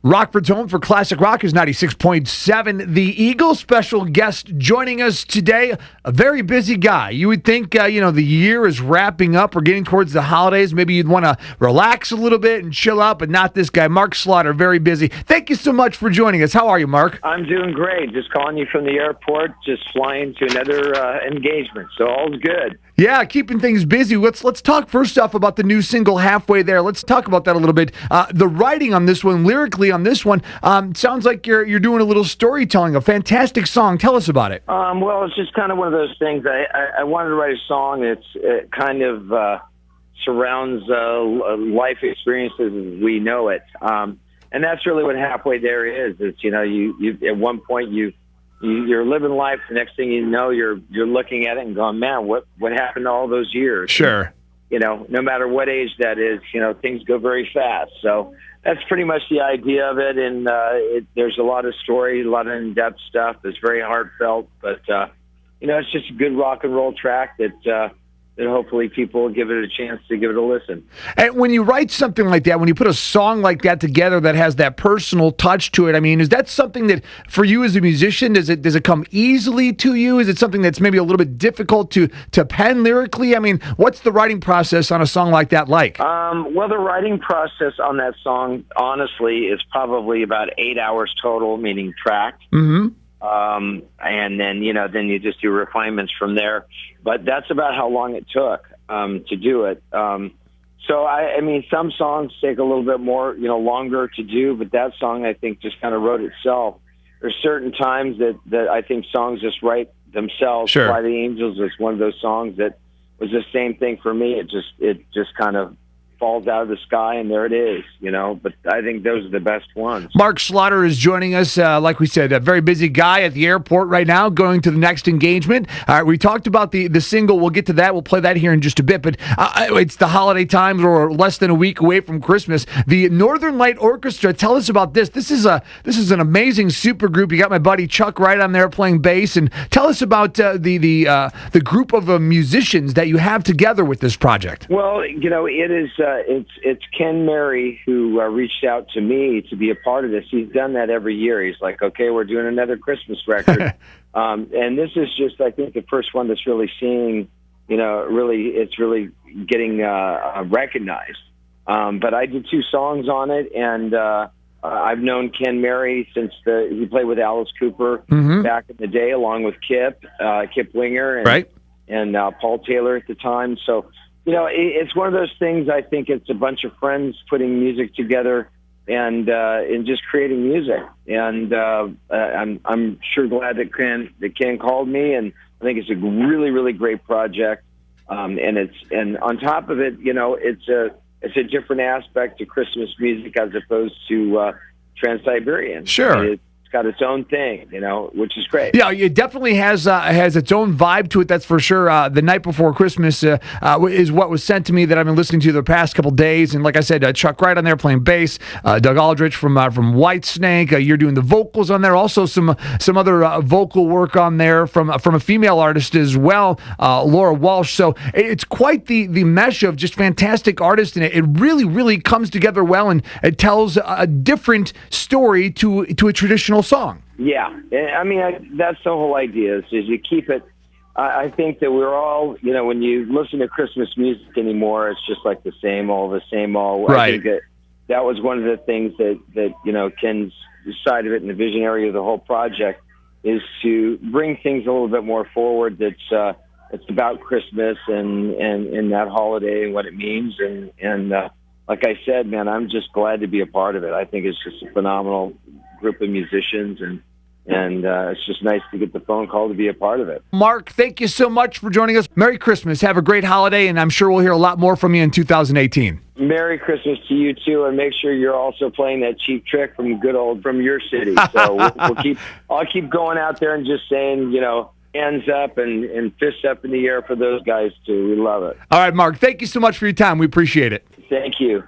Rockford's home for classic rock is 96.7. The Eagles special guest joining us today, a very busy guy. You would think, the year is wrapping up. We're getting towards the holidays. Maybe you'd want to relax a little bit and chill out, but not this guy. Mark Slaughter, very busy. Thank you so much for joining us. How are you, Mark? I'm doing great. Just calling you from the airport, just flying to another engagement. So all's good. Yeah, keeping things busy. Let's talk first off about the new single, Halfway There. Let's talk about that a little bit. The writing on this one, lyrically on this one, sounds like you're doing a little storytelling, a fantastic song. Tell us about it. Well, it's just kind of one of those things. I wanted to write a song it kind of surrounds life experiences as we know it. And that's really what Halfway There is. It's, you at one point you're living life. The next thing you know, you're looking at it and going, man, what happened to all those years? Sure. No matter what age that is, things go very fast. So that's pretty much the idea of it. And there's a lot of story, a lot of in-depth stuff. It's very heartfelt, but it's just a good rock and roll track that hopefully people will give it a chance to give it a listen. And when you write something like that, when you put a song like that together that has that personal touch to it, I mean, is that something that for you as a musician, does it come easily to you? Is it something that's maybe a little bit difficult to pen lyrically? I mean, what's the writing process on a song like that like? Well, the writing process on that song, honestly, is probably about 8 hours total, meaning tracked. Mm-hmm. And then you just do refinements from there. But that's about how long it took to do it. So I mean, some songs take a little bit more, longer to do, but that song I think just kind of wrote itself. There's certain times that I think songs just write themselves. Sure. Fly the Angels is one of those songs that was the same thing for me. It just kind of falls out of the sky, and there it is, But I think those are the best ones. Mark Slaughter is joining us, like we said, a very busy guy at the airport right now, going to the next engagement. We talked about the single. We'll get to that. We'll play that here in just a bit, but it's the holiday times or less than a week away from Christmas. The Northern Light Orchestra, tell us about this. This is an amazing super group. You got my buddy Chuck Wright on there playing bass, and tell us about the group of musicians that you have together with this project. Well, it is it's Ken Mary who reached out to me to be a part of this. He's done that every year. He's like, okay, we're doing another Christmas record. And this is just, I think, the first one that's really seeing, it's really getting recognized. But I did 2 songs on it, and I've known Ken Mary since he played with Alice Cooper back in the day, along with Kip Winger and Paul Taylor at the time. So, it's one of those things. I think it's a bunch of friends putting music together and just creating music. And I'm sure glad that Ken called me, and I think it's a really, really great project. And on top of it, it's a different aspect to Christmas music as opposed to Trans-Siberian. Sure. It's got its own thing, which is great. Yeah, it definitely has its own vibe to it, that's for sure. The Night Before Christmas is what was sent to me that I've been listening to the past couple days. And like I said, Chuck Wright on there playing bass, Doug Aldrich from Whitesnake. You're doing the vocals on there. Also some other vocal work on there from a female artist as well, Laura Walsh. So it's quite the mesh of just fantastic artists, and it really, really comes together well, and it tells a different story to a traditional song. Yeah, I mean, that's the whole idea, is you keep it. I think that we're all, when you listen to Christmas music anymore, it's just like the same old. Right. I think that was one of the things that Ken's side of it and the visionary of the whole project is to bring things a little bit more forward. It's about Christmas and that holiday and what it means. And like I said, man, I'm just glad to be a part of it. I think it's just a phenomenal group of musicians, and it's just nice to get the phone call to be a part of it. Mark, thank you so much for joining us. Merry Christmas. Have a great holiday, and I'm sure we'll hear a lot more from you in 2018. Merry Christmas to you too, and make sure you're also playing that Cheap Trick from your city. So I'll keep going out there and just saying, hands up and fists up in the air for those guys too. We love it. All right, Mark, thank you so much for your time. We appreciate it. Thank you.